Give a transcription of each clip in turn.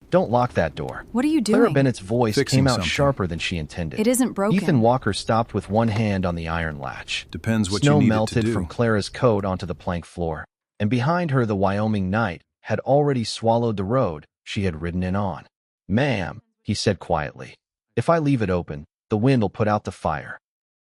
Don't lock that door. What are you Clara doing? Bennett's voice Fixing came out something. sharper than she intended. It isn't broken. Ethan Walker stopped with one hand on the iron latch. Depends what Snow you need it to melted do. from Clara's coat onto the plank floor, and behind her the Wyoming night had already swallowed the road she had ridden in on. "Ma'am," he said quietly, "if I leave it open, the wind will put out the fire."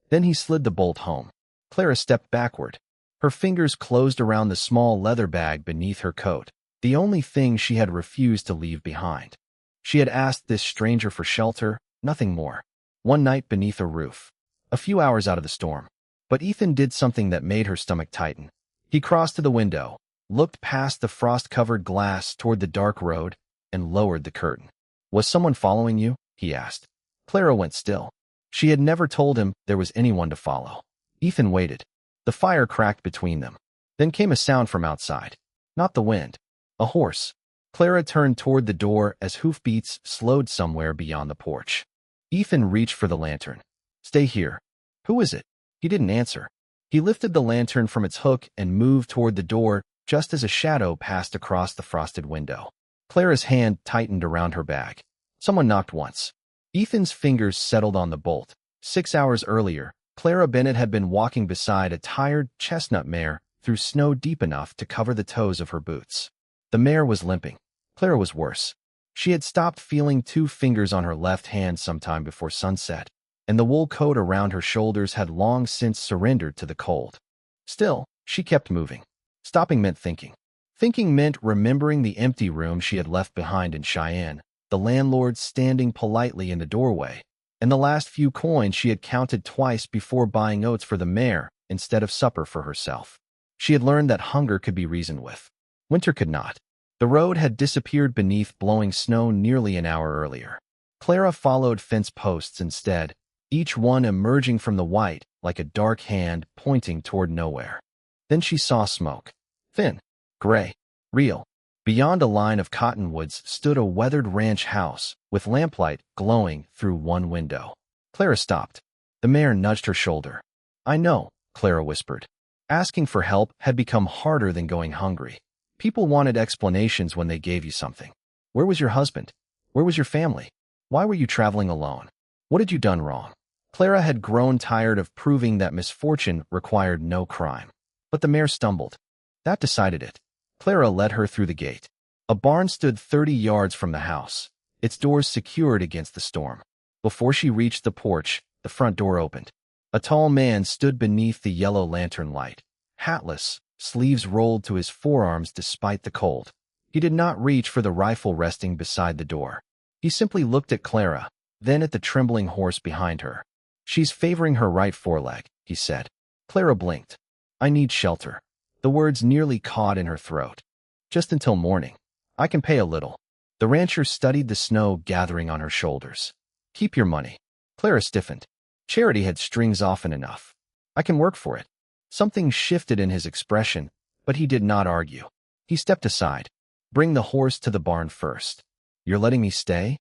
Then he slid the bolt home. Clara stepped backward. Her fingers closed around the small leather bag beneath her coat, the only thing she had refused to leave behind. She had asked this stranger for shelter, nothing more. One night beneath a roof, a few hours out of the storm. But Ethan did something that made her stomach tighten. He crossed to the window, looked past the frost-covered glass toward the dark road, and lowered the curtain. "Was someone following you?" he asked. Clara went still. She had never told him there was anyone to follow. Ethan waited. The fire cracked between them. Then came a sound from outside. Not the wind. A horse. Clara turned toward the door as hoofbeats slowed somewhere beyond the porch. Ethan reached for the lantern. "Stay here." "Who is it?" He didn't answer. He lifted the lantern from its hook and moved toward the door just as a shadow passed across the frosted window. Clara's hand tightened around her bag. Someone knocked once. Ethan's fingers settled on the bolt. 6 hours earlier, Clara Bennett had been walking beside a tired chestnut mare through snow deep enough to cover the toes of her boots. The mare was limping. Clara was worse. She had stopped feeling 2 fingers on her left hand sometime before sunset, and the wool coat around her shoulders had long since surrendered to the cold. Still, she kept moving. Stopping meant thinking. Thinking meant remembering the empty room she had left behind in Cheyenne, the landlord standing politely in the doorway, and the last few coins she had counted twice before buying oats for the mare instead of supper for herself. She had learned that hunger could be reasoned with. Winter could not. The road had disappeared beneath blowing snow nearly an hour earlier. Clara followed fence posts instead, each one emerging from the white like a dark hand pointing toward nowhere. Then she saw smoke. Thin, gray, real. Beyond a line of cottonwoods stood a weathered ranch house with lamplight glowing through one window. Clara stopped. The mare nudged her shoulder. "I know," Clara whispered. Asking for help had become harder than going hungry. People wanted explanations when they gave you something. Where was your husband? Where was your family? Why were you traveling alone? What had you done wrong? Clara had grown tired of proving that misfortune required no crime. But the mare stumbled. That decided it. Clara led her through the gate. A barn stood 30 yards from the house, its doors secured against the storm. Before she reached the porch, the front door opened. A tall man stood beneath the yellow lantern light, hatless, sleeves rolled to his forearms despite the cold. He did not reach for the rifle resting beside the door. He simply looked at Clara, then at the trembling horse behind her. "She's favoring her right foreleg," he said. Clara blinked. "I need shelter." The words nearly caught in her throat. "Just until morning. I can pay a little." The rancher studied the snow gathering on her shoulders. "Keep your money." Clara stiffened. Charity had strings often enough. "I can work for it." Something shifted in his expression, but he did not argue. He stepped aside. "Bring the horse to the barn first." "You're letting me stay?"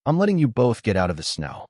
"I'm letting you both get out of the snow."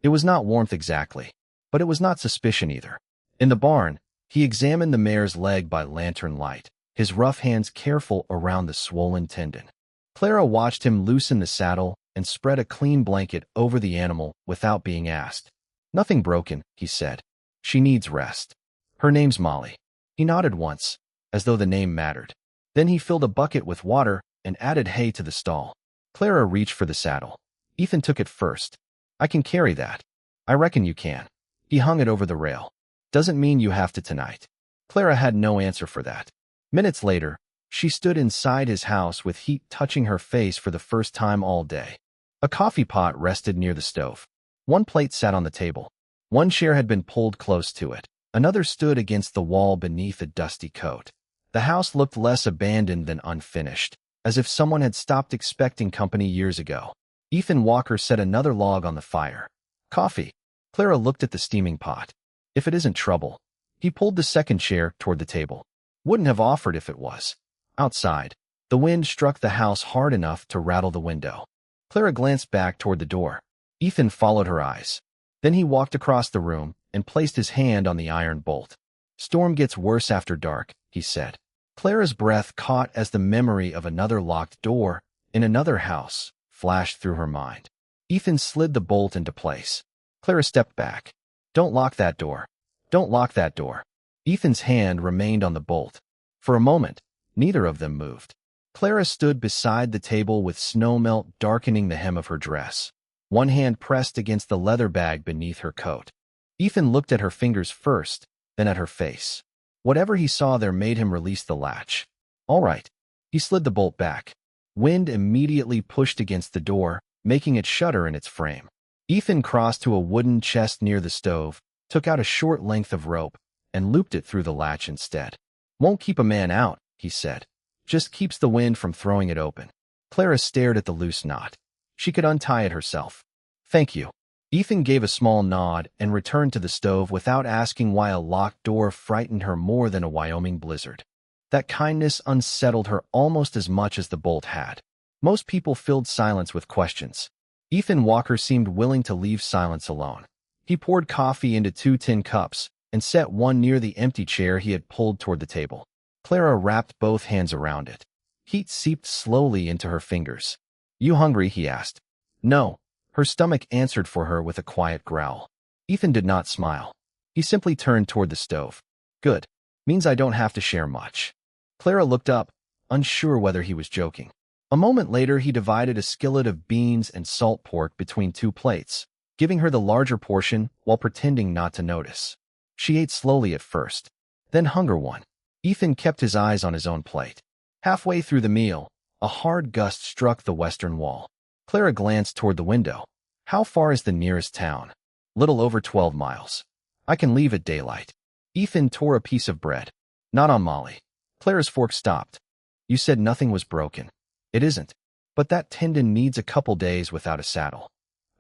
It was not warmth exactly, but it was not suspicion either. In the barn, he examined the mare's leg by lantern light, his rough hands careful around the swollen tendon. Clara watched him loosen the saddle and spread a clean blanket over the animal without being asked. "Nothing broken," he said. "She needs rest. Her name's Molly." He nodded once, as though the name mattered. Then he filled a bucket with water and added hay to the stall. Clara reached for the saddle. Ethan took it first. "I can carry that." "I reckon you can." He hung it over the rail. "Doesn't mean you have to tonight." Clara had no answer for that. Minutes later, she stood inside his house with heat touching her face for the first time all day. A coffee pot rested near the stove. One plate sat on the table. One chair had been pulled close to it. Another stood against the wall beneath a dusty coat. The house looked less abandoned than unfinished, as if someone had stopped expecting company years ago. Ethan Walker set another log on the fire. "Coffee." Clara looked at the steaming pot. "If it isn't trouble." He pulled the second chair toward the table. Wouldn't have offered if it was. Outside, the wind struck the house hard enough to rattle the window. Clara glanced back toward the door. Ethan followed her eyes. Then he walked across the room and placed his hand on the iron bolt. "Storm gets worse after dark," he said. Clara's breath caught as the memory of another locked door in another house flashed through her mind. Ethan slid the bolt into place. Clara stepped back. Don't lock that door. Don't lock that door. Ethan's hand remained on the bolt. For a moment, neither of them moved. Clara stood beside the table with snowmelt darkening the hem of her dress. One hand pressed against the leather bag beneath her coat. Ethan looked at her fingers first, then at her face. Whatever he saw there made him release the latch. All right. He slid the bolt back. Wind immediately pushed against the door, making it shudder in its frame. Ethan crossed to a wooden chest near the stove, took out a short length of rope, and looped it through the latch instead. Won't keep a man out, he said. Just keeps the wind from throwing it open. Clara stared at the loose knot. She could untie it herself. Thank you. Ethan gave a small nod and returned to the stove without asking why a locked door frightened her more than a Wyoming blizzard. That kindness unsettled her almost as much as the bolt had. Most people filled silence with questions. Ethan Walker seemed willing to leave silence alone. He poured coffee into 2 tin cups and set one near the empty chair he had pulled toward the table. Clara wrapped both hands around it. Heat seeped slowly into her fingers. You hungry? He asked. No. Her stomach answered for her with a quiet growl. Ethan did not smile. He simply turned toward the stove. Good. Means I don't have to share much. Clara looked up, unsure whether he was joking. A moment later, he divided a skillet of beans and salt pork between 2 plates, giving her the larger portion while pretending not to notice. She ate slowly at first, then hunger won. Ethan kept his eyes on his own plate. Halfway through the meal, a hard gust struck the western wall. Clara glanced toward the window. How far is the nearest town? Little over 12 miles. I can leave at daylight. Ethan tore a piece of bread. Not on Molly. Clara's fork stopped. You said nothing was broken. It isn't. But that tendon needs a couple days without a saddle.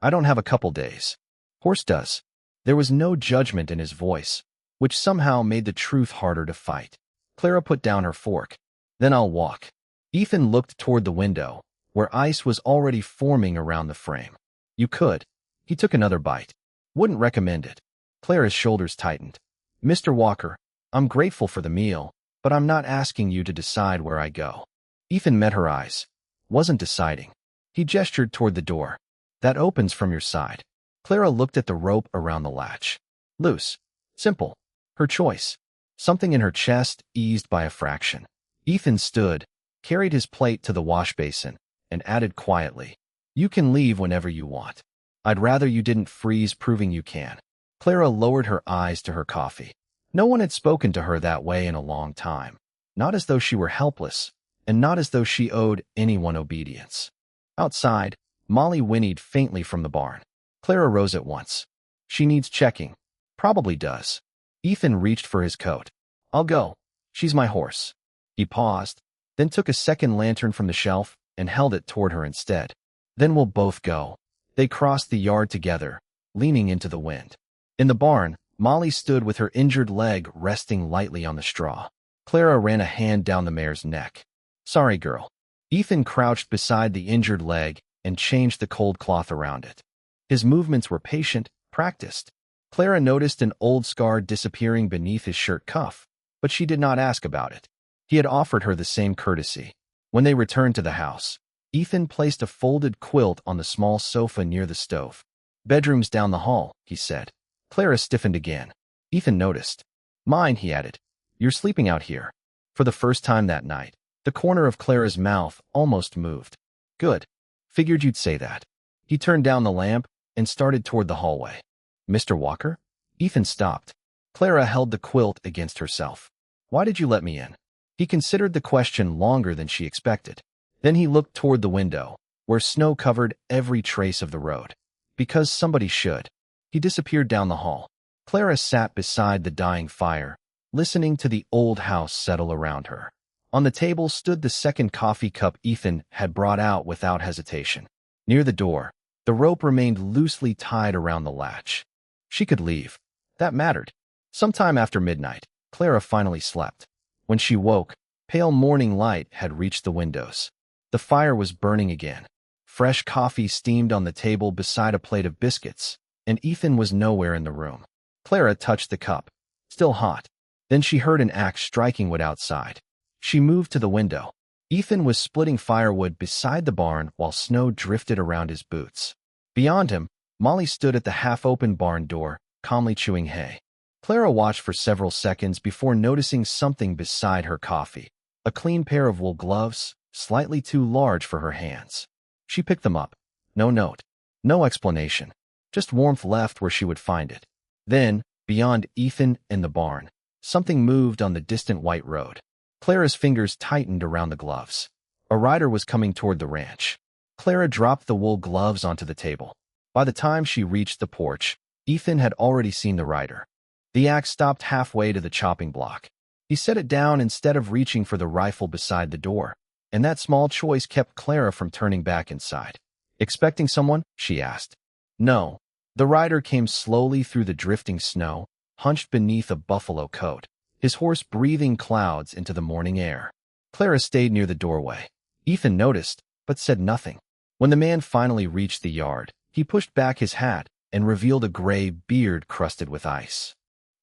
I don't have a couple days. Horse does. There was no judgment in his voice, which somehow made the truth harder to fight. Clara put down her fork. Then I'll walk. Ethan looked toward the window, where ice was already forming around the frame. You could. He took another bite. Wouldn't recommend it. Clara's shoulders tightened. Mr. Walker, I'm grateful for the meal, but I'm not asking you to decide where I go. Ethan met her eyes. Wasn't deciding. He gestured toward the door. That opens from your side. Clara looked at the rope around the latch. Loose. Simple. Her choice. Something in her chest eased by a fraction. Ethan stood, carried his plate to the wash basin, and added quietly, You can leave whenever you want. I'd rather you didn't freeze, proving you can. Clara lowered her eyes to her coffee. No one had spoken to her that way in a long time. Not as though she were helpless, and not as though she owed anyone obedience. Outside, Molly whinnied faintly from the barn. Clara rose at once. She needs checking. Probably does. Ethan reached for his coat. I'll go. She's my horse. He paused, then took a second lantern from the shelf and held it toward her instead. Then we'll both go. They crossed the yard together, leaning into the wind. In the barn, Molly stood with her injured leg resting lightly on the straw. Clara ran a hand down the mare's neck. Sorry, girl. Ethan crouched beside the injured leg and changed the cold cloth around it. His movements were patient, practiced. Clara noticed an old scar disappearing beneath his shirt cuff, but she did not ask about it. He had offered her the same courtesy. When they returned to the house, Ethan placed a folded quilt on the small sofa near the stove. Bedroom's down the hall, he said. Clara stiffened again. Ethan noticed. Mine, he added. You're sleeping out here. For the first time that night, the corner of Clara's mouth almost moved. Good. Figured you'd say that. He turned down the lamp and started toward the hallway. Mr. Walker? Ethan stopped. Clara held the quilt against herself. Why did you let me in? He considered the question longer than she expected. Then he looked toward the window, where snow covered every trace of the road. Because somebody should. He disappeared down the hall. Clara sat beside the dying fire, listening to the old house settle around her. On the table stood the second coffee cup Ethan had brought out without hesitation. Near the door, the rope remained loosely tied around the latch. She could leave. That mattered. Sometime after midnight, Clara finally slept. When she woke, pale morning light had reached the windows. The fire was burning again. Fresh coffee steamed on the table beside a plate of biscuits, and Ethan was nowhere in the room. Clara touched the cup. Still hot. Then she heard an axe striking wood outside. She moved to the window. Ethan was splitting firewood beside the barn while snow drifted around his boots. Beyond him, Molly stood at the half-open barn door, calmly chewing hay. Clara watched for several seconds before noticing something beside her coffee. A clean pair of wool gloves, slightly too large for her hands. She picked them up. No note. No explanation. Just warmth left where she would find it. Then, beyond Ethan and the barn, something moved on the distant white road. Clara's fingers tightened around the gloves. A rider was coming toward the ranch. Clara dropped the wool gloves onto the table. By the time she reached the porch, Ethan had already seen the rider. The axe stopped halfway to the chopping block. He set it down instead of reaching for the rifle beside the door, and that small choice kept Clara from turning back inside. "Expecting someone?" she asked. "No." The rider came slowly through the drifting snow, hunched beneath a buffalo coat, his horse breathing clouds into the morning air. Clara stayed near the doorway. Ethan noticed, but said nothing. When the man finally reached the yard, he pushed back his hat and revealed a gray beard crusted with ice.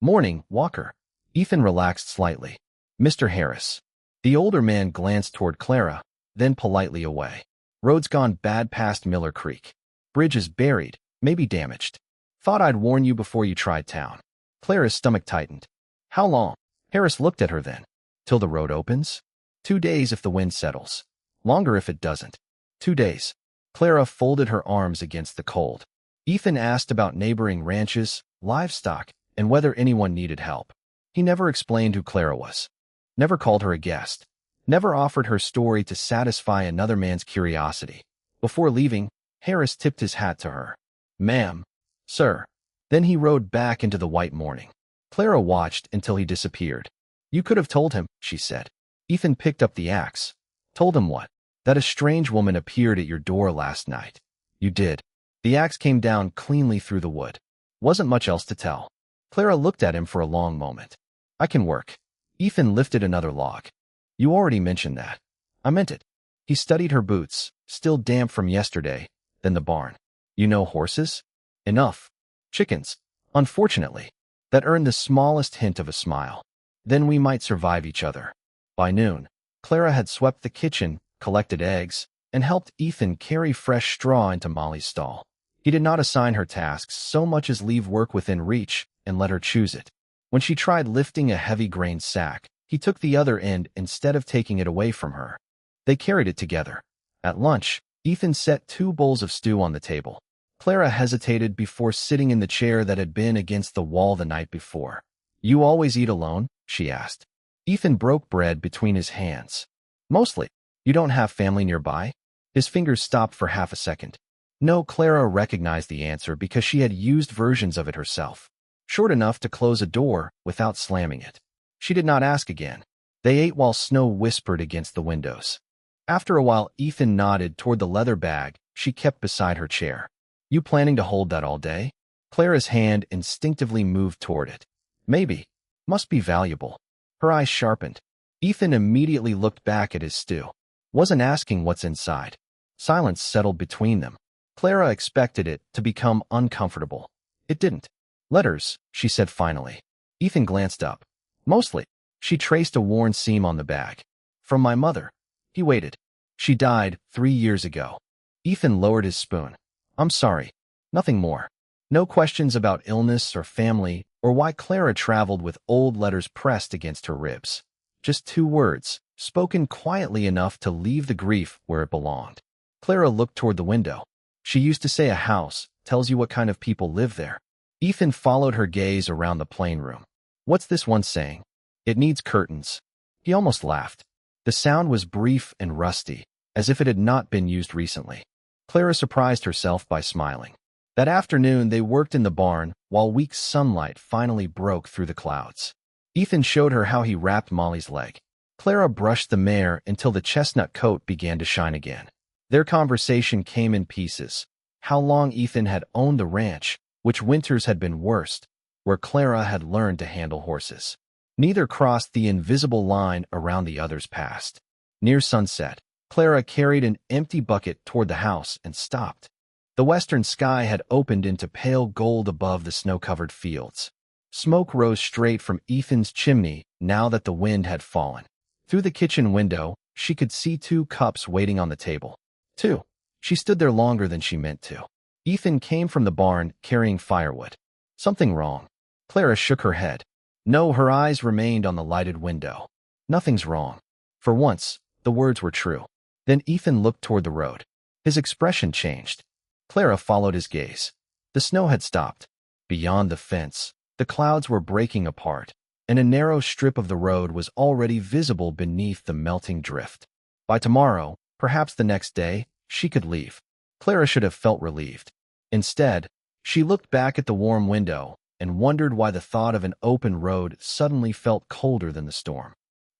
"Morning, Walker." Ethan relaxed slightly. "Mr. Harris." The older man glanced toward Clara, then politely away. "Road's gone bad past Miller Creek. Bridge is buried, maybe damaged. Thought I'd warn you before you tried town." Clara's stomach tightened. "How long?" Harris looked at her then. "Till the road opens?" 2 days if the wind settles. Longer if it doesn't. 2 days. Clara folded her arms against the cold. Ethan asked about neighboring ranches, livestock, and whether anyone needed help. He never explained who Clara was. Never called her a guest. Never offered her story to satisfy another man's curiosity. Before leaving, Harris tipped his hat to her. "Ma'am." "Sir." Then he rode back into the white morning. Clara watched until he disappeared. "You could have told him," she said. Ethan picked up the axe. "Told him what?" "That a strange woman appeared at your door last night." "You did." The axe came down cleanly through the wood. Wasn't much else to tell. Clara looked at him for a long moment. "I can work." Ethan lifted another log. "You already mentioned that." "I meant it." He studied her boots, still damp from yesterday, then the barn. "You know horses?" "Enough." "Chickens?" "Unfortunately." That earned the smallest hint of a smile. "Then we might survive each other." By noon, Clara had swept the kitchen, collected eggs, and helped Ethan carry fresh straw into Molly's stall. He did not assign her tasks so much as leave work within reach and let her choose it. When she tried lifting a heavy grain sack, he took the other end instead of taking it away from her. They carried it together. At lunch, Ethan set 2 bowls of stew on the table. Clara hesitated before sitting in the chair that had been against the wall the night before. "You always eat alone?" she asked. Ethan broke bread between his hands. "Mostly. You don't have family nearby?" His fingers stopped for half a second. No, Clara recognized the answer because she had used versions of it herself. Short enough to close a door without slamming it. She did not ask again. They ate while snow whispered against the windows. After a while, Ethan nodded toward the leather bag she kept beside her chair. "You planning to hold that all day?" Clara's hand instinctively moved toward it. "Maybe. Must be valuable." Her eyes sharpened. Ethan immediately looked back at his stew. Wasn't asking what's inside. Silence settled between them. Clara expected it to become uncomfortable. It didn't. "Letters," she said finally. Ethan glanced up. "Mostly." She traced a worn seam on the bag. "From my mother." He waited. "She died 3 years ago." Ethan lowered his spoon. "I'm sorry." Nothing more. No questions about illness or family or why Clara traveled with old letters pressed against her ribs. Just 2 words, spoken quietly enough to leave the grief where it belonged. Clara looked toward the window. "She used to say a house tells you what kind of people live there." Ethan followed her gaze around the plain room. "What's this one saying?" "It needs curtains." He almost laughed. The sound was brief and rusty, as if it had not been used recently. Clara surprised herself by smiling. That afternoon, they worked in the barn while weak sunlight finally broke through the clouds. Ethan showed her how he wrapped Molly's leg. Clara brushed the mare until the chestnut coat began to shine again. Their conversation came in pieces. How long Ethan had owned the ranch, which winters had been worst, where Clara had learned to handle horses. Neither crossed the invisible line around the other's past. Near sunset, Clara carried an empty bucket toward the house and stopped. The western sky had opened into pale gold above the snow-covered fields. Smoke rose straight from Ethan's chimney now that the wind had fallen. Through the kitchen window, she could see 2 cups waiting on the table. 2. She stood there longer than she meant to. Ethan came from the barn carrying firewood. Something wrong? Clara shook her head. No, her eyes remained on the lighted window. Nothing's wrong. For once, the words were true. Then Ethan looked toward the road. His expression changed. Clara followed his gaze. The snow had stopped. Beyond the fence, the clouds were breaking apart, and a narrow strip of the road was already visible beneath the melting drift. By tomorrow, perhaps the next day, she could leave. Clara should have felt relieved. Instead, she looked back at the warm window and wondered why the thought of an open road suddenly felt colder than the storm.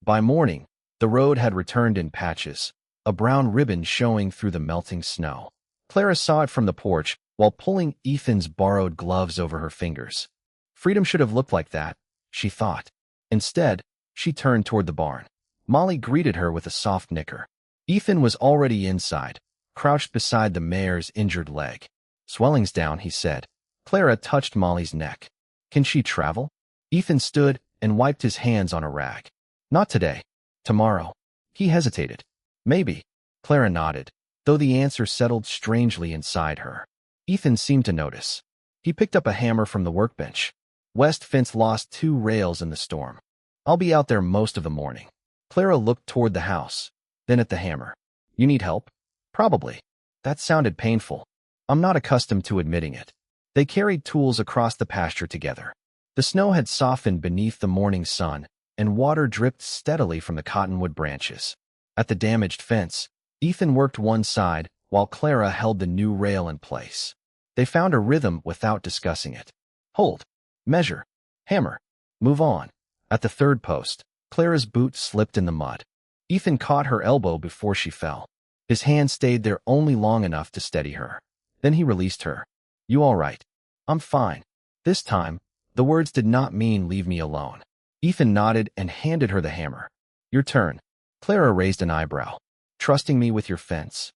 By morning, the road had returned in patches, a brown ribbon showing through the melting snow. Clara saw it from the porch while pulling Ethan's borrowed gloves over her fingers. Freedom should have looked like that, she thought. Instead, she turned toward the barn. Molly greeted her with a soft nicker. Ethan was already inside, crouched beside the mare's injured leg. Swelling's down, he said. Clara touched Molly's neck. Can she travel? Ethan stood and wiped his hands on a rag. Not today. Tomorrow. He hesitated. Maybe. Clara nodded, though the answer settled strangely inside her. Ethan seemed to notice. He picked up a hammer from the workbench. West fence lost 2 rails in the storm. I'll be out there most of the morning. Clara looked toward the house, then at the hammer. You need help? Probably. That sounded painful. I'm not accustomed to admitting it. They carried tools across the pasture together. The snow had softened beneath the morning sun, and water dripped steadily from the cottonwood branches. At the damaged fence, Ethan worked one side while Clara held the new rail in place. They found a rhythm without discussing it. Hold. Measure. Hammer. Move on. At the 3rd post, Clara's boot slipped in the mud. Ethan caught her elbow before she fell. His hand stayed there only long enough to steady her. Then he released her. You all right? I'm fine. This time, the words did not mean leave me alone. Ethan nodded and handed her the hammer. Your turn. Clara raised an eyebrow. Trusting me with your fence?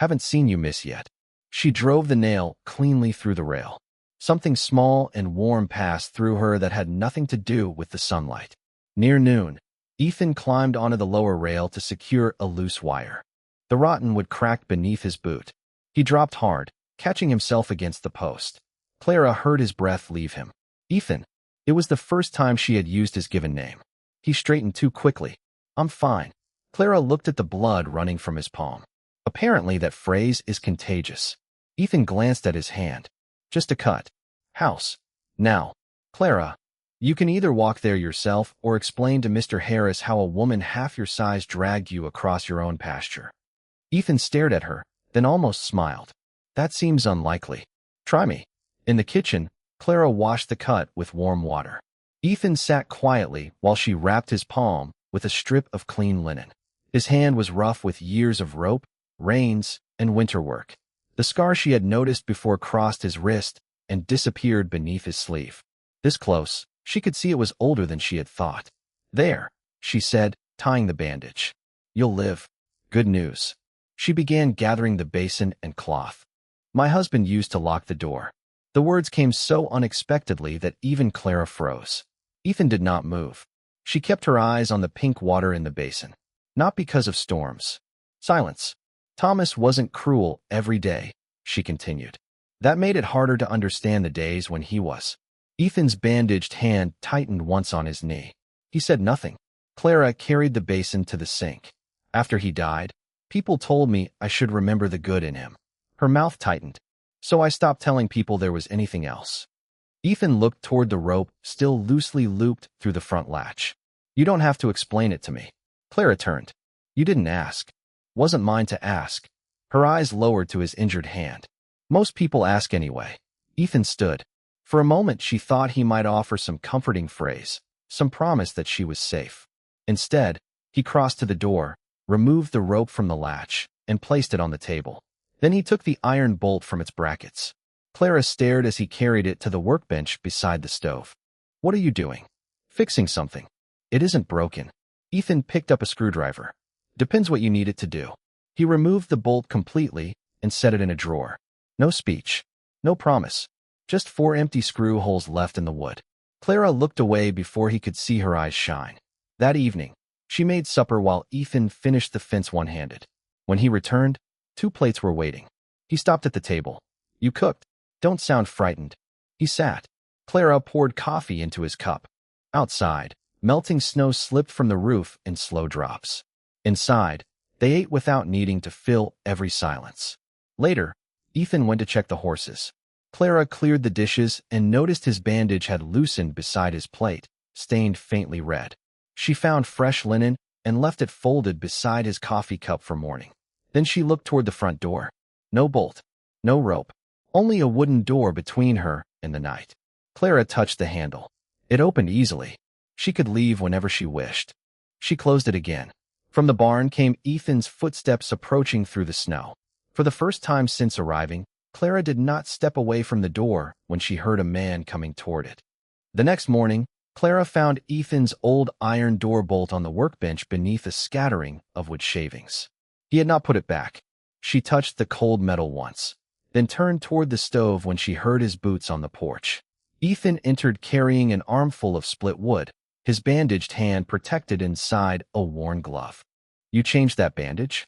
Haven't seen you miss yet. She drove the nail cleanly through the rail. Something small and warm passed through her that had nothing to do with the sunlight. Near noon, Ethan climbed onto the lower rail to secure a loose wire. The rottenwood cracked beneath his boot. He dropped hard, catching himself against the post. Clara heard his breath leave him. Ethan. It was the first time she had used his given name. He straightened too quickly. I'm fine. Clara looked at the blood running from his palm. Apparently that phrase is contagious. Ethan glanced at his hand. Just a cut. House. Now, Clara, you can either walk there yourself or explain to Mr. Harris how a woman half your size dragged you across your own pasture. Ethan stared at her, then almost smiled. That seems unlikely. Try me. In the kitchen, Clara washed the cut with warm water. Ethan sat quietly while she wrapped his palm with a strip of clean linen. His hand was rough with years of rope, reins, and winter work. The scar she had noticed before crossed his wrist and disappeared beneath his sleeve. This close, she could see it was older than she had thought. There, she said, tying the bandage. You'll live. Good news. She began gathering the basin and cloth. My husband used to lock the door. The words came so unexpectedly that even Clara froze. Ethan did not move. She kept her eyes on the pink water in the basin. Not because of storms. Silence. Thomas wasn't cruel every day, she continued. That made it harder to understand the days when he was. Ethan's bandaged hand tightened once on his knee. He said nothing. Clara carried the basin to the sink. After he died, people told me I should remember the good in him. Her mouth tightened, so I stopped telling people there was anything else. Ethan looked toward the rope still loosely looped through the front latch. You don't have to explain it to me. Clara turned. You didn't ask. Wasn't mine to ask. Her eyes lowered to his injured hand. Most people ask anyway. Ethan stood. For a moment she thought he might offer some comforting phrase, some promise that she was safe. Instead, he crossed to the door, removed the rope from the latch, and placed it on the table. Then he took the iron bolt from its brackets. Clara stared as he carried it to the workbench beside the stove. What are you doing? Fixing something. It isn't broken. Ethan picked up a screwdriver. Depends what you need it to do. He removed the bolt completely and set it in a drawer. No speech. No promise. Just 4 empty screw holes left in the wood. Clara looked away before he could see her eyes shine. That evening, She made supper while Ethan finished the fence one-handed. When he returned, 2 plates were waiting. He stopped at the table. "You cooked. Don't sound frightened." He sat. Clara poured coffee into his cup. Outside, melting snow slipped from the roof in slow drops. Inside, they ate without needing to fill every silence. Later, Ethan went to check the horses. Clara cleared the dishes and noticed his bandage had loosened beside his plate, stained faintly red. She found fresh linen and left it folded beside his coffee cup for morning. Then she looked toward the front door. No bolt, no rope, only a wooden door between her and the night. Clara touched the handle. It opened easily. She could leave whenever she wished. She closed it again. From the barn came Ethan's footsteps approaching through the snow. For the first time since arriving, Clara did not step away from the door when she heard a man coming toward it. The next morning, Clara found Ethan's old iron door bolt on the workbench beneath a scattering of wood shavings. He had not put it back. She touched the cold metal once, then turned toward the stove when she heard his boots on the porch. Ethan entered carrying an armful of split wood, his bandaged hand protected inside a worn glove. "You changed that bandage?"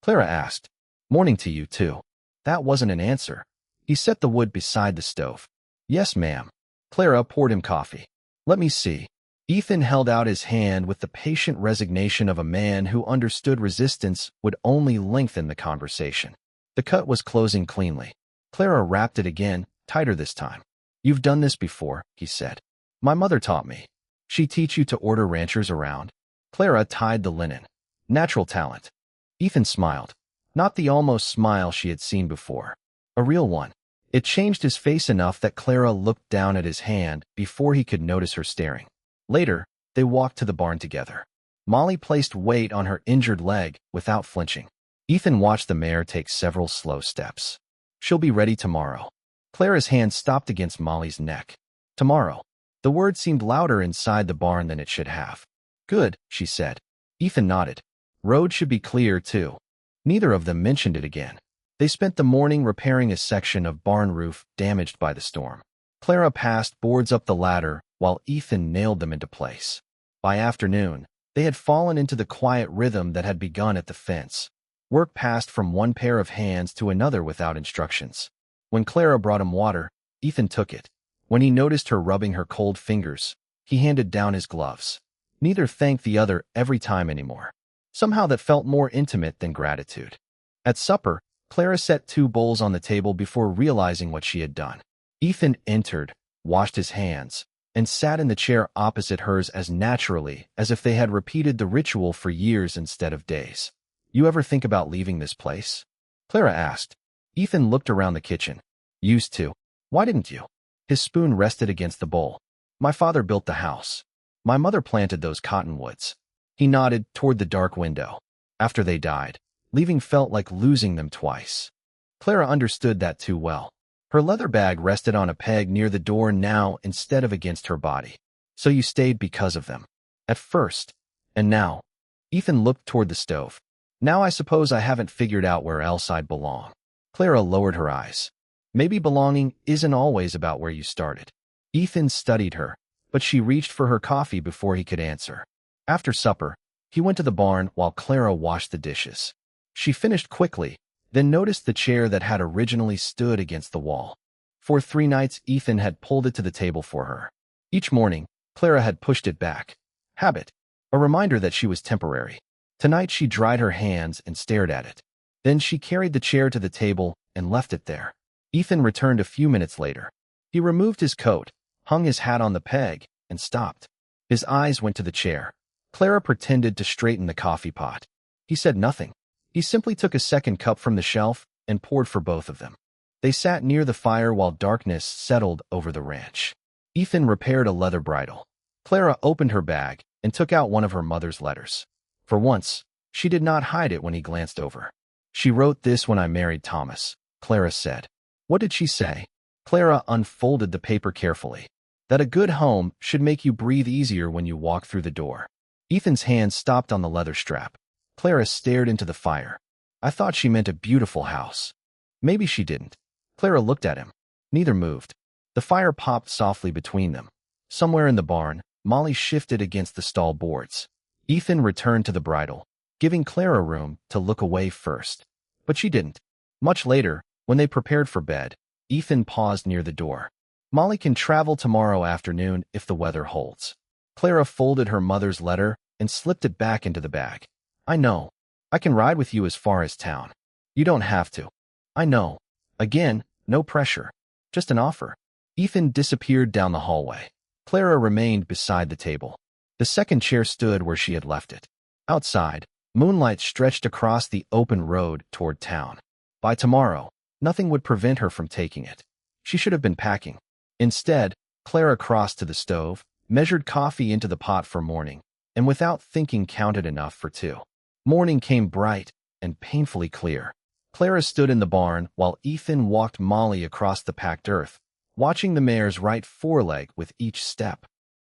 Clara asked. "Morning to you, too." That wasn't an answer. He set the wood beside the stove. "Yes, ma'am." Clara poured him coffee. "Let me see." Ethan held out his hand with the patient resignation of a man who understood resistance would only lengthen the conversation. The cut was closing cleanly. Clara wrapped it again, tighter this time. "You've done this before," he said. "My mother taught me." "She teach you to order ranchers around?" Clara tied the linen. "Natural talent." Ethan smiled. Not the almost smile she had seen before. A real one. It changed his face enough that Clara looked down at his hand before he could notice her staring. Later, they walked to the barn together. Molly placed weight on her injured leg without flinching. Ethan watched the mare take several slow steps. "She'll be ready tomorrow." Clara's hand stopped against Molly's neck. "Tomorrow." The word seemed louder inside the barn than it should have. "Good," she said. Ethan nodded. "Road should be clear, too." Neither of them mentioned it again. They spent the morning repairing a section of barn roof damaged by the storm. Clara passed boards up the ladder while Ethan nailed them into place. By afternoon, they had fallen into the quiet rhythm that had begun at the fence. Work passed from one pair of hands to another without instructions. When Clara brought him water, Ethan took it. When he noticed her rubbing her cold fingers, he handed down his gloves. Neither thanked the other every time anymore. Somehow that felt more intimate than gratitude. At supper, Clara set 2 bowls on the table before realizing what she had done. Ethan entered, washed his hands, and sat in the chair opposite hers as naturally as if they had repeated the ritual for years instead of days. "You ever think about leaving this place?" Clara asked. Ethan looked around the kitchen. "Used to." "Why didn't you?" His spoon rested against the bowl. "My father built the house. My mother planted those cottonwoods." He nodded toward the dark window. "After they died, leaving felt like losing them twice." Clara understood that too well. Her leather bag rested on a peg near the door now instead of against her body. "So you stayed because of them?" "At first. And now." Ethan looked toward the stove. "Now I suppose I haven't figured out where else I'd belong." Clara lowered her eyes. "Maybe belonging isn't always about where you started." Ethan studied her, but she reached for her coffee before he could answer. After supper, he went to the barn while Clara washed the dishes. She finished quickly, then noticed the chair that had originally stood against the wall. For 3 nights, Ethan had pulled it to the table for her. Each morning, Clara had pushed it back. Habit. A reminder that she was temporary. Tonight she dried her hands and stared at it. Then she carried the chair to the table and left it there. Ethan returned a few minutes later. He removed his coat, hung his hat on the peg, and stopped. His eyes went to the chair. Clara pretended to straighten the coffee pot. He said nothing. He simply took a second cup from the shelf and poured for both of them. They sat near the fire while darkness settled over the ranch. Ethan repaired a leather bridle. Clara opened her bag and took out one of her mother's letters. For once, she did not hide it when he glanced over. "She wrote this when I married Thomas," Clara said. "What did she say?" Clara unfolded the paper carefully. "That a good home should make you breathe easier when you walk through the door." Ethan's hand stopped on the leather strap. Clara stared into the fire. "I thought she meant a beautiful house." Maybe she didn't. Clara looked at him. Neither moved. The fire popped softly between them. Somewhere in the barn, Molly shifted against the stall boards. Ethan returned to the bridle, giving Clara room to look away first. But she didn't. Much later, when they prepared for bed, Ethan paused near the door. Molly can travel tomorrow afternoon if the weather holds. Clara folded her mother's letter and slipped it back into the bag. I know. I can ride with you as far as town. You don't have to. I know. Again, no pressure. Just an offer. Ethan disappeared down the hallway. Clara remained beside the table. The second chair stood where she had left it. Outside, moonlight stretched across the open road toward town. By tomorrow, nothing would prevent her from taking it. She should have been packing. Instead, Clara crossed to the stove, measured coffee into the pot for morning, and without thinking counted enough for two. Morning came bright and painfully clear. Clara stood in the barn while Ethan walked Molly across the packed earth, watching the mare's right foreleg with each step.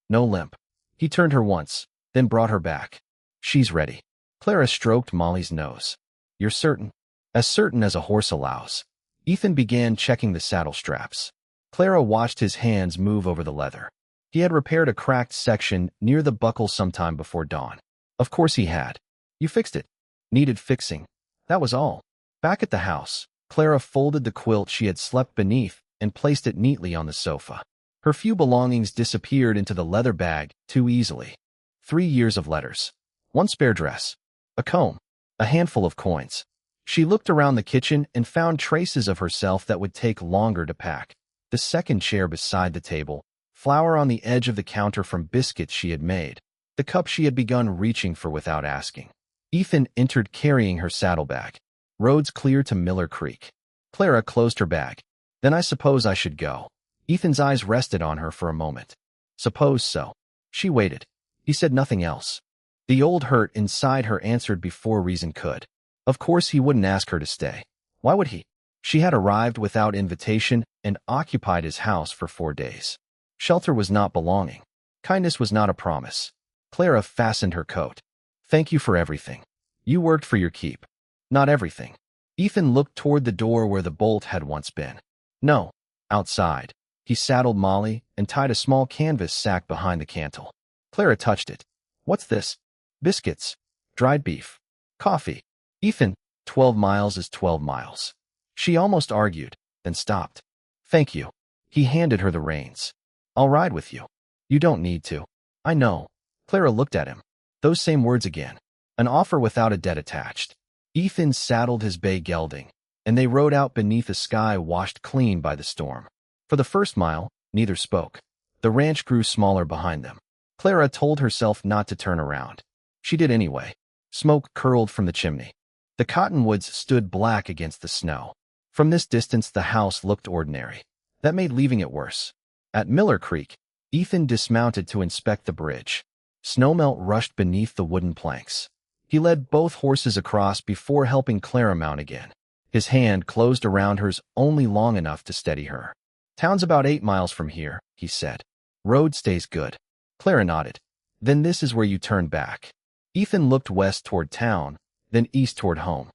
No limp. He turned her once, then brought her back. She's ready. Clara stroked Molly's nose. You're certain? As certain as a horse allows. Ethan began checking the saddle straps. Clara watched his hands move over the leather. He had repaired a cracked section near the buckle sometime before dawn. Of course he had. You fixed it. Needed fixing. That was all. Back at the house, Clara folded the quilt she had slept beneath and placed it neatly on the sofa. Her few belongings disappeared into the leather bag too easily. 3 years of letters. One spare dress. A comb. A handful of coins. She looked around the kitchen and found traces of herself that would take longer to pack. The second chair beside the table, flour on the edge of the counter from biscuits she had made, the cup she had begun reaching for without asking. Ethan entered carrying her saddlebag. Roads clear to Miller Creek. Clara closed her bag. Then I suppose I should go. Ethan's eyes rested on her for a moment. Suppose so. She waited. He said nothing else. The old hurt inside her answered before reason could. Of course he wouldn't ask her to stay. Why would he? She had arrived without invitation and occupied his house for 4 days. Shelter was not belonging. Kindness was not a promise. Clara fastened her coat. Thank you for everything. You worked for your keep. Not everything. Ethan looked toward the door where the bolt had once been. No. Outside. He saddled Molly and tied a small canvas sack behind the cantle. Clara touched it. What's this? Biscuits. Dried beef. Coffee. Ethan, 12 miles is 12 miles. She almost argued, then stopped. Thank you. He handed her the reins. I'll ride with you. You don't need to. I know. Clara looked at him. Those same words again. An offer without a debt attached. Ethan saddled his bay gelding, and they rode out beneath a sky washed clean by the storm. For the first mile, neither spoke. The ranch grew smaller behind them. Clara told herself not to turn around. She did anyway. Smoke curled from the chimney. The cottonwoods stood black against the snow. From this distance the house looked ordinary. That made leaving it worse. At Miller Creek, Ethan dismounted to inspect the bridge. Snowmelt rushed beneath the wooden planks. He led both horses across before helping Clara mount again. His hand closed around hers only long enough to steady her. Town's about 8 miles from here, he said. Road stays good. Clara nodded. Then this is where you turn back. Ethan looked west toward town, then east toward home.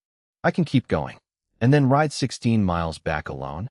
I can keep going. And then ride 16 miles back alone?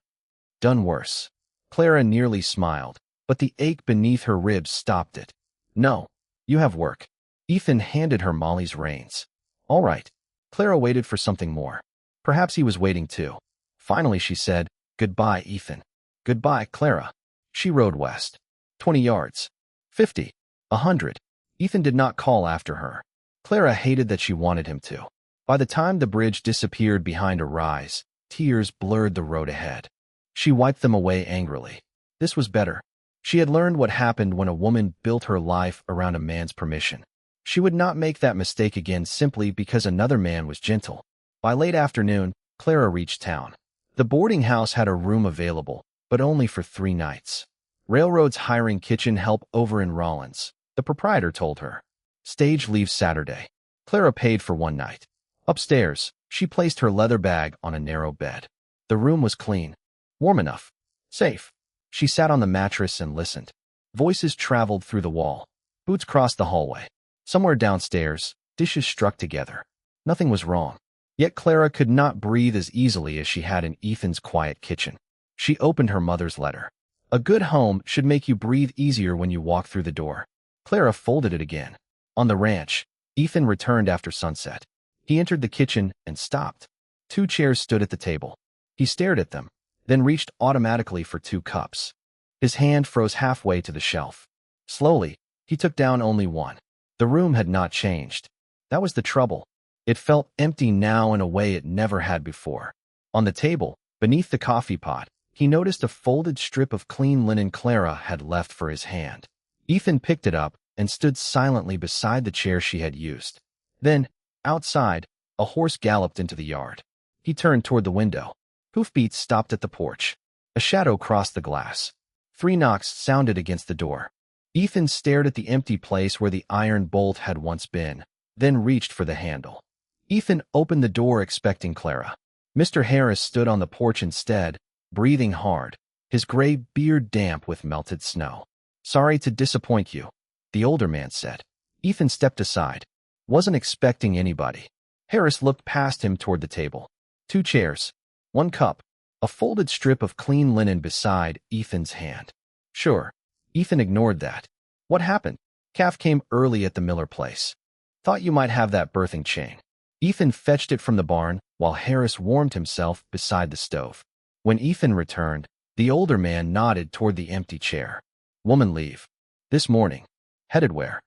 Done worse. Clara nearly smiled, but the ache beneath her ribs stopped it. No. You have work. Ethan handed her Molly's reins. All right. Clara waited for something more. Perhaps he was waiting too. Finally she said, Goodbye, Ethan. Goodbye, Clara. She rode west. 20 yards. 50. 100. Ethan did not call after her. Clara hated that she wanted him to. By the time the bridge disappeared behind a rise, tears blurred the road ahead. She wiped them away angrily. This was better. She had learned what happened when a woman built her life around a man's permission. She would not make that mistake again simply because another man was gentle. By late afternoon, Clara reached town. The boarding house had a room available, but only for 3 nights. Railroad's hiring kitchen help over in Rollins, the proprietor told her. Stage leaves Saturday. Clara paid for 1 night. Upstairs, she placed her leather bag on a narrow bed. The room was clean. Warm enough. Safe. She sat on the mattress and listened. Voices traveled through the wall. Boots crossed the hallway. Somewhere downstairs, dishes struck together. Nothing was wrong. Yet Clara could not breathe as easily as she had in Ethan's quiet kitchen. She opened her mother's letter. A good home should make you breathe easier when you walk through the door. Clara folded it again. On the ranch, Ethan returned after sunset. He entered the kitchen and stopped. 2 chairs stood at the table. He stared at them, then reached automatically for 2 cups. His hand froze halfway to the shelf. Slowly, he took down only one. The room had not changed. That was the trouble. It felt empty now in a way it never had before. On the table, beneath the coffee pot, he noticed a folded strip of clean linen Clara had left for his hand. Ethan picked it up and stood silently beside the chair she had used. Then, outside, a horse galloped into the yard. He turned toward the window. Hoofbeats stopped at the porch. A shadow crossed the glass. 3 knocks sounded against the door. Ethan stared at the empty place where the iron bolt had once been, then reached for the handle. Ethan opened the door expecting Clara. Mr. Harris stood on the porch instead, breathing hard, his gray beard damp with melted snow. "Sorry to disappoint you," the older man said. Ethan stepped aside. Wasn't expecting anybody. Harris looked past him toward the table. 2 chairs, 1 cup, a folded strip of clean linen beside Ethan's hand. Sure. Ethan ignored that. "What happened?" "Calf came early at the Miller place. Thought you might have that birthing chain." Ethan fetched it from the barn while Harris warmed himself beside the stove. When Ethan returned, the older man nodded toward the empty chair. "Woman leave. This morning. Headed where?"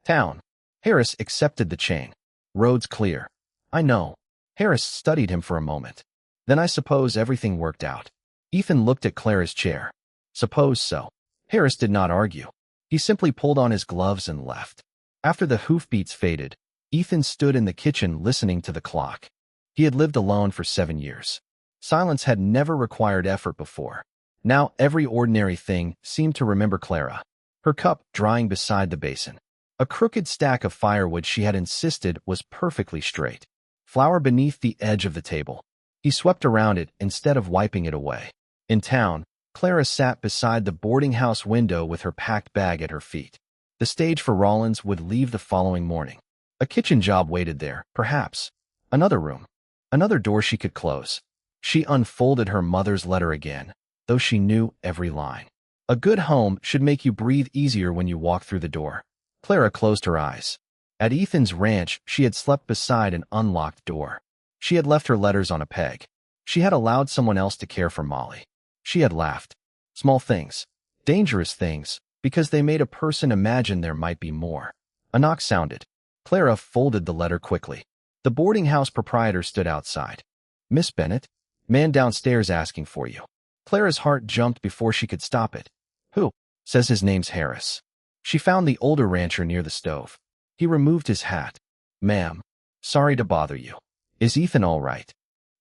"Town." Harris accepted the chain. "Road's clear." "I know." Harris studied him for a moment. "Then I suppose everything worked out." Ethan looked at Clara's chair. "Suppose so." Harris did not argue. He simply pulled on his gloves and left. After the hoofbeats faded, Ethan stood in the kitchen listening to the clock. He had lived alone for 7 years. Silence had never required effort before. Now every ordinary thing seemed to remember Clara. Her cup drying beside the basin. A crooked stack of firewood she had insisted was perfectly straight. Flour beneath the edge of the table. He swept around it instead of wiping it away. In town, Clara sat beside the boarding house window with her packed bag at her feet. The stage for Rollins would leave the following morning. A kitchen job waited there, perhaps. Another room. Another door she could close. She unfolded her mother's letter again, though she knew every line. A good home should make you breathe easier when you walk through the door. Clara closed her eyes. At Ethan's ranch, she had slept beside an unlocked door. She had left her letters on a peg. She had allowed someone else to care for Molly. She had laughed. Small things. Dangerous things, because they made a person imagine there might be more. A knock sounded. Clara folded the letter quickly. The boarding house proprietor stood outside. "Miss Bennett?" "Man downstairs asking for you." Clara's heart jumped before she could stop it. "Who?" "Says his name's Harris." She found the older rancher near the stove. He removed his hat. "Ma'am, sorry to bother you. Is Ethan all right?"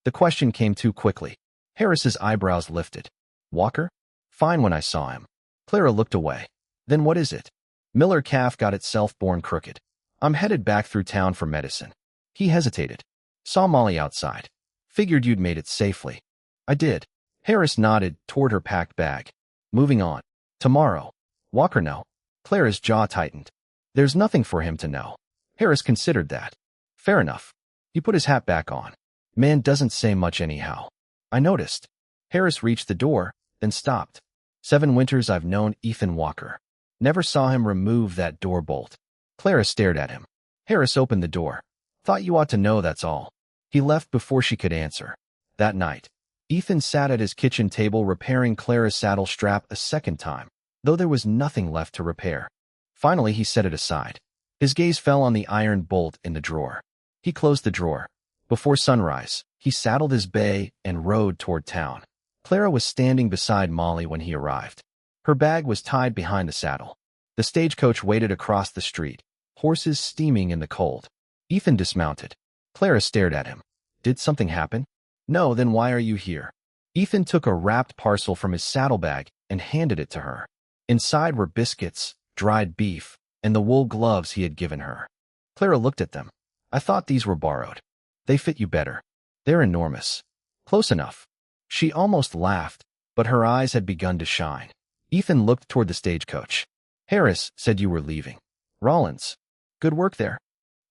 The question came too quickly. Harris's eyebrows lifted. "Walker? Fine when I saw him." Clara looked away. "Then what is it?" "Miller calf got itself born crooked. I'm headed back through town for medicine." He hesitated. "Saw Molly outside. Figured you'd made it safely." "I did." Harris nodded toward her packed bag. "Moving on. Tomorrow. Walker know?" Clara's jaw tightened. "There's nothing for him to know." Harris considered that. "Fair enough." He put his hat back on. "Man doesn't say much anyhow." "I noticed." Harris reached the door, then stopped. 7 winters I've known Ethan Walker. Never saw him remove that door bolt. Clara stared at him. Harris opened the door. "Thought you ought to know, that's all." He left before she could answer. That night, Ethan sat at his kitchen table repairing Clara's saddle strap a second time, though there was nothing left to repair. Finally, he set it aside. His gaze fell on the iron bolt in the drawer. He closed the drawer. Before sunrise, he saddled his bay and rode toward town. Clara was standing beside Molly when he arrived. Her bag was tied behind the saddle. The stagecoach waited across the street, horses steaming in the cold. Ethan dismounted. Clara stared at him. "Did something happen?" "No, then why are you here?" Ethan took a wrapped parcel from his saddlebag and handed it to her. Inside were biscuits, dried beef, and the wool gloves he had given her. Clara looked at them. "I thought these were borrowed. They fit you better. They're enormous." "Close enough." She almost laughed, but her eyes had begun to shine. Ethan looked toward the stagecoach. "Harris said you were leaving." "Rollins. Good work there?"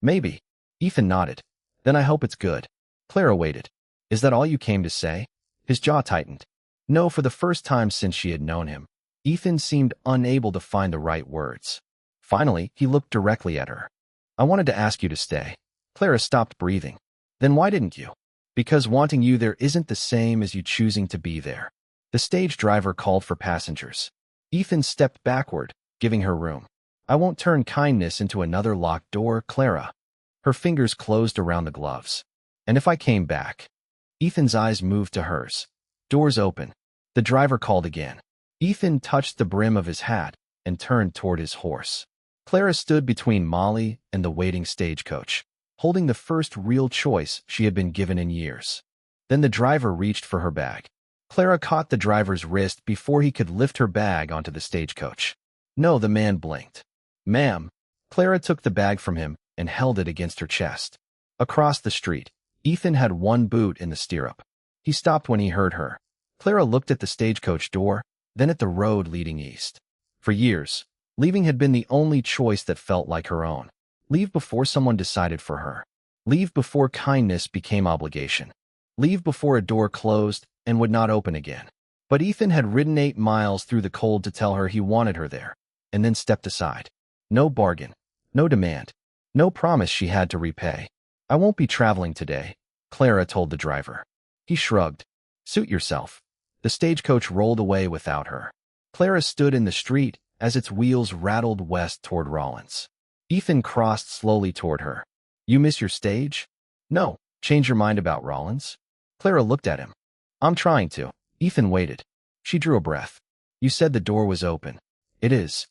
"Maybe." Ethan nodded. "Then I hope it's good." Clara waited. "Is that all you came to say?" His jaw tightened. No, for the first time since she had known him, Ethan seemed unable to find the right words. Finally, he looked directly at her. I wanted to ask you to stay. Clara stopped breathing. Then why didn't you? Because wanting you there isn't the same as you choosing to be there. The stage driver called for passengers. Ethan stepped backward, giving her room. I won't turn kindness into another locked door, Clara. Her fingers closed around the gloves. And if I came back? Ethan's eyes moved to hers. Doors open. The driver called again. Ethan touched the brim of his hat and turned toward his horse. Clara stood between Molly and the waiting stagecoach, holding the first real choice she had been given in years. Then the driver reached for her bag. Clara caught the driver's wrist before he could lift her bag onto the stagecoach. No, the man blinked. Ma'am. Clara took the bag from him and held it against her chest. Across the street, Ethan had one boot in the stirrup. He stopped when he heard her. Clara looked at the stagecoach door, then at the road leading east. For years, leaving had been the only choice that felt like her own. Leave before someone decided for her. Leave before kindness became obligation. Leave before a door closed and would not open again. But Ethan had ridden 8 miles through the cold to tell her he wanted her there, and then stepped aside. No bargain, no demand, no promise she had to repay. I won't be traveling today, Clara told the driver. He shrugged. Suit yourself. The stagecoach rolled away without her. Clara stood in the street as its wheels rattled west toward Rollins. Ethan crossed slowly toward her. You miss your stage? No. Change your mind about Rollins? Clara looked at him. I'm trying to. Ethan waited. She drew a breath. You said the door was open. It is.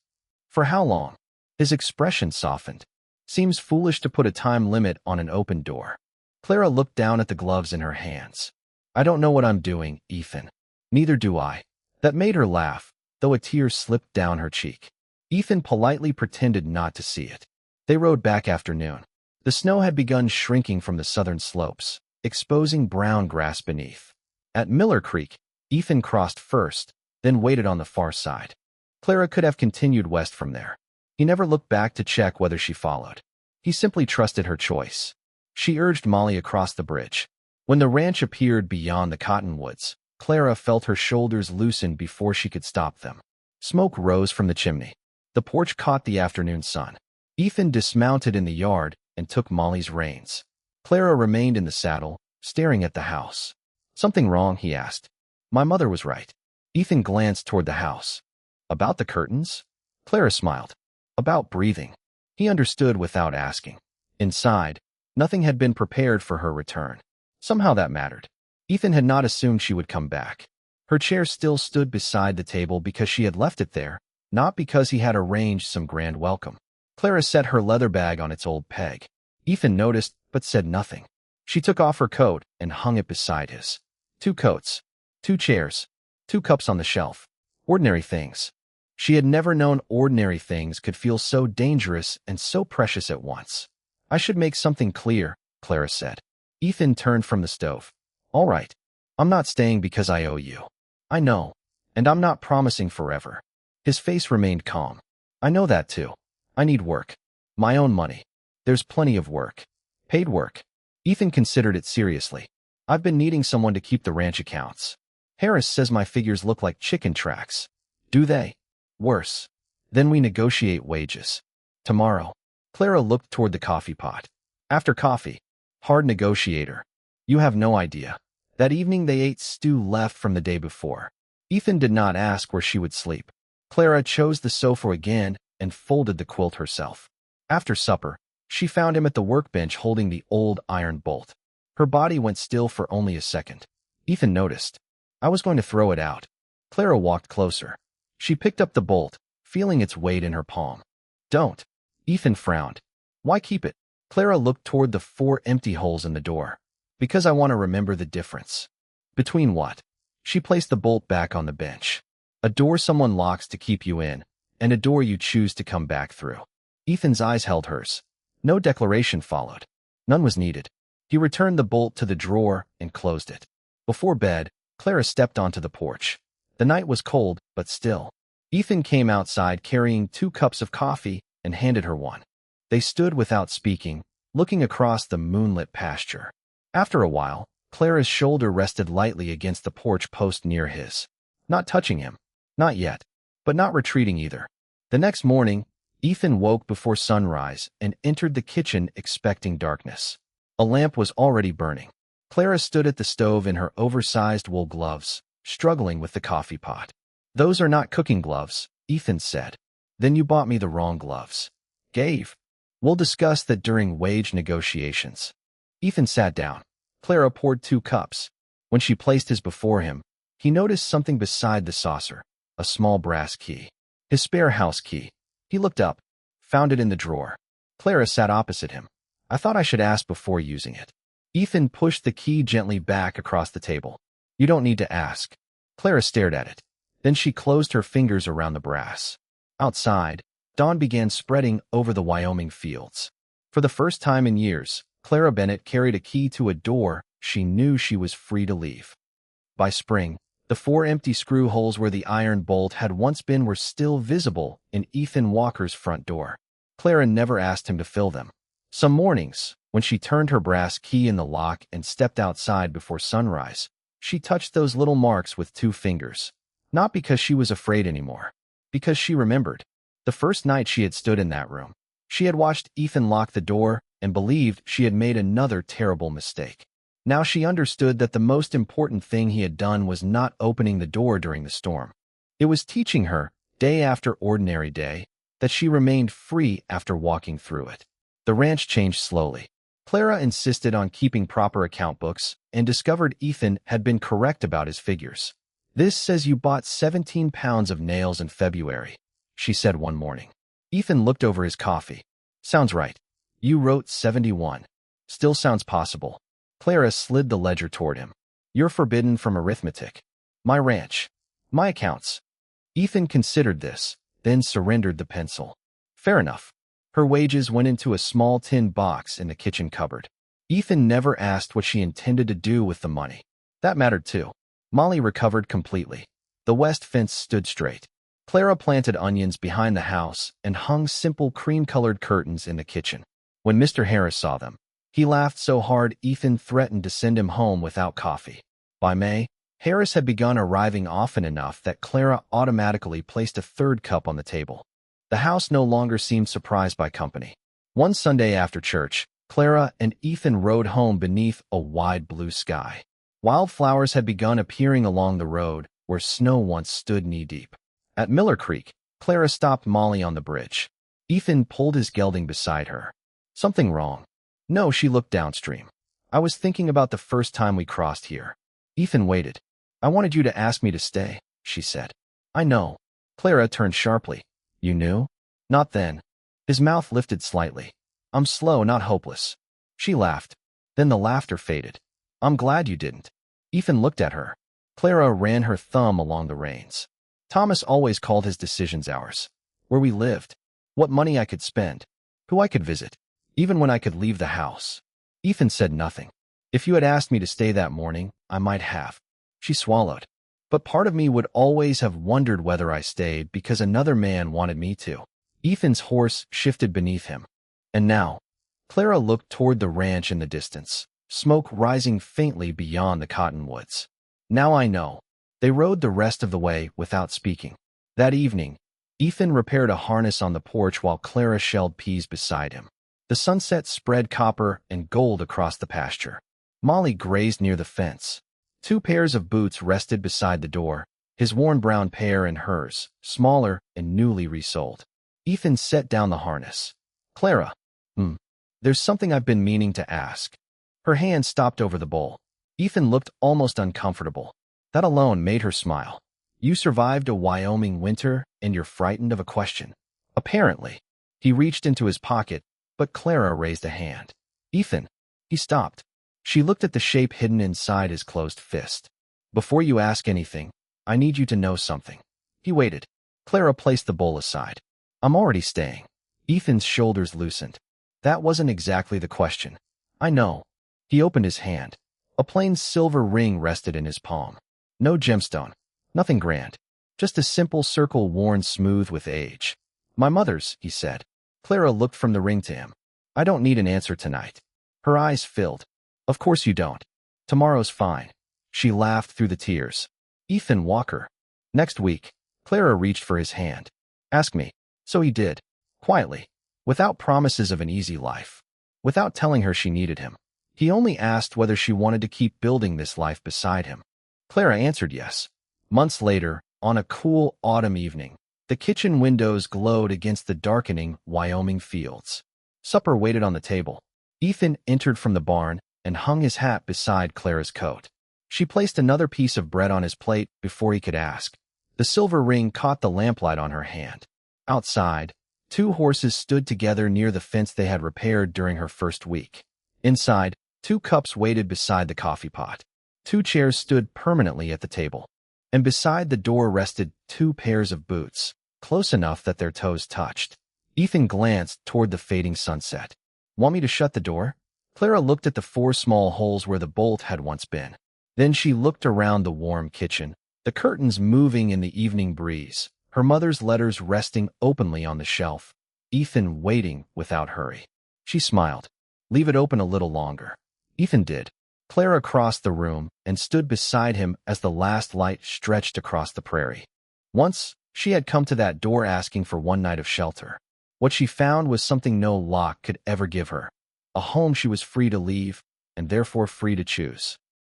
For how long? His expression softened. Seems foolish to put a time limit on an open door. Clara looked down at the gloves in her hands. I don't know what I'm doing, Ethan. Neither do I. That made her laugh, though a tear slipped down her cheek. Ethan politely pretended not to see it. They rode back afternoon. The snow had begun shrinking from the southern slopes, exposing brown grass beneath. At Miller Creek, Ethan crossed first, then waited on the far side. Clara could have continued west from there. He never looked back to check whether she followed. He simply trusted her choice. She urged Molly across the bridge. When the ranch appeared beyond the cottonwoods, Clara felt her shoulders loosen before she could stop them. Smoke rose from the chimney. The porch caught the afternoon sun. Ethan dismounted in the yard and took Molly's reins. Clara remained in the saddle, staring at the house. Something wrong, he asked. My mother was right. Ethan glanced toward the house. About the curtains? Clara smiled. About breathing. He understood without asking. Inside, nothing had been prepared for her return. Somehow that mattered. Ethan had not assumed she would come back. Her chair still stood beside the table because she had left it there, not because he had arranged some grand welcome. Clara set her leather bag on its old peg. Ethan noticed, but said nothing. She took off her coat and hung it beside his. 2 coats, 2 chairs, 2 cups on the shelf. Ordinary things. She had never known ordinary things could feel so dangerous and so precious at once. I should make something clear, Clara said. Ethan turned from the stove. All right. I'm not staying because I owe you. I know. And I'm not promising forever. His face remained calm. I know that too. I need work. My own money. There's plenty of work. Paid work. Ethan considered it seriously. I've been needing someone to keep the ranch accounts. Harris says my figures look like chicken tracks. Do they? Worse. Then we negotiate wages. Tomorrow. Clara looked toward the coffee pot. After coffee. Hard negotiator. You have no idea. That evening they ate stew left from the day before. Ethan did not ask where she would sleep. Clara chose the sofa again and folded the quilt herself. After supper, she found him at the workbench holding the old iron bolt. Her body went still for only a second. Ethan noticed. I was going to throw it out. Clara walked closer. She picked up the bolt, feeling its weight in her palm. Don't. Ethan frowned. Why keep it? Clara looked toward the 4 empty holes in the door. Because I want to remember the difference. Between what? She placed the bolt back on the bench. A door someone locks to keep you in, and a door you choose to come back through. Ethan's eyes held hers. No declaration followed. None was needed. He returned the bolt to the drawer and closed it. Before bed, Clara stepped onto the porch. The night was cold, but still. Ethan came outside carrying 2 cups of coffee and handed her one. They stood without speaking, looking across the moonlit pasture. After a while, Clara's shoulder rested lightly against the porch post near his. Not touching him. Not yet. But not retreating either. The next morning, Ethan woke before sunrise and entered the kitchen expecting darkness. A lamp was already burning. Clara stood at the stove in her oversized wool gloves, struggling with the coffee pot. "Those are not cooking gloves," Ethan said. "Then you bought me the wrong gloves." "Gave. We'll discuss that during wage negotiations." Ethan sat down. Clara poured 2 cups. When she placed his before him, he noticed something beside the saucer, a small brass key. His spare house key. He looked up, found it in the drawer. Clara sat opposite him. "I thought I should ask before using it." Ethan pushed the key gently back across the table. "You don't need to ask." Clara stared at it. Then she closed her fingers around the brass. Outside, dawn began spreading over the Wyoming fields. For the first time in years, Clara Bennett carried a key to a door she knew she was free to leave. By spring, the 4 empty screw holes where the iron bolt had once been were still visible in Ethan Walker's front door. Clara never asked him to fill them. Some mornings, when she turned her brass key in the lock and stepped outside before sunrise, she touched those little marks with 2 fingers. Not because she was afraid anymore, because she remembered. The first night she had stood in that room, she had watched Ethan lock the door and believed she had made another terrible mistake. Now she understood that the most important thing he had done was not opening the door during the storm. It was teaching her, day after ordinary day, that she remained free after walking through it. The ranch changed slowly. Clara insisted on keeping proper account books and discovered Ethan had been correct about his figures. "This says you bought 17 pounds of nails in February," she said one morning. Ethan looked over his coffee. "Sounds right. You wrote 71. Still sounds possible." Clara slid the ledger toward him. "You're forbidden from arithmetic. My ranch. My accounts." Ethan considered this, then surrendered the pencil. Fair enough. Her wages went into a small tin box in the kitchen cupboard. Ethan never asked what she intended to do with the money. That mattered too. Molly recovered completely. The west fence stood straight. Clara planted onions behind the house and hung simple cream-colored curtains in the kitchen. When Mr. Harris saw them, he laughed so hard Ethan threatened to send him home without coffee. By May, Harris had begun arriving often enough that Clara automatically placed a 3rd cup on the table. The house no longer seemed surprised by company. One Sunday after church, Clara and Ethan rode home beneath a wide blue sky. Wildflowers had begun appearing along the road where snow once stood knee-deep. At Miller Creek, Clara stopped Molly on the bridge. Ethan pulled his gelding beside her. "Something wrong?" "No," she looked downstream. "I was thinking about the first time we crossed here." Ethan waited. "I wanted you to ask me to stay," she said. "I know." Clara turned sharply. "You knew?" "Not then." His mouth lifted slightly. "I'm slow, not hopeless." She laughed. Then the laughter faded. "I'm glad you didn't." Ethan looked at her. Clara ran her thumb along the reins. "Thomas always called his decisions ours. Where we lived, what money I could spend, who I could visit, even when I could leave the house." Ethan said nothing. "If you had asked me to stay that morning, I might have." She swallowed. "But part of me would always have wondered whether I stayed because another man wanted me to." Ethan's horse shifted beneath him. And now, Clara looked toward the ranch in the distance, smoke rising faintly beyond the cottonwoods. "Now I know." They rode the rest of the way without speaking. That evening, Ethan repaired a harness on the porch while Clara shelled peas beside him. The sunset spread copper and gold across the pasture. Molly grazed near the fence. 2 pairs of boots rested beside the door, his worn brown pair and hers, smaller and newly resoled. Ethan set down the harness. "Clara, there's something I've been meaning to ask." Her hand stopped over the bowl. Ethan looked almost uncomfortable. That alone made her smile. "You survived a Wyoming winter and you're frightened of a question." Apparently. He reached into his pocket, but Clara raised a hand. "Ethan." He stopped. She looked at the shape hidden inside his closed fist. "Before you ask anything, I need you to know something." He waited. Clara placed the bowl aside. "I'm already staying." Ethan's shoulders loosened. "That wasn't exactly the question." "I know." He opened his hand. A plain silver ring rested in his palm. No gemstone. Nothing grand. Just a simple circle worn smooth with age. "My mother's," he said. Clara looked from the ring to him. "I don't need an answer tonight." Her eyes filled. "Of course you don't. Tomorrow's fine." She laughed through the tears. "Ethan Walker." "Next week." Clara reached for his hand. "Ask me." So he did. quietly, without promises of an easy life, without telling her she needed him. He only asked whether she wanted to keep building this life beside him. Clara answered yes. Months later, on a cool autumn evening, the kitchen windows glowed against the darkening Wyoming fields. Supper waited on the table. Ethan entered from the barn and hung his hat beside Clara's coat. She placed another piece of bread on his plate before he could ask. The silver ring caught the lamplight on her hand. Outside, two horses stood together near the fence they had repaired during her first week. Inside, two cups waited beside the coffee pot. Two chairs stood permanently at the table. And beside the door rested two pairs of boots, close enough that their toes touched. Ethan glanced toward the fading sunset. "Want me to shut the door?" Clara looked at the four small holes where the bolt had once been. Then she looked around the warm kitchen, the curtains moving in the evening breeze, her mother's letters resting openly on the shelf, Ethan waiting without hurry. She smiled. "Leave it open a little longer." Ethan did. Clara crossed the room and stood beside him as the last light stretched across the prairie. Once, she had come to that door asking for one night of shelter. What she found was something no lock could ever give her. A home she was free to leave, and therefore free to choose.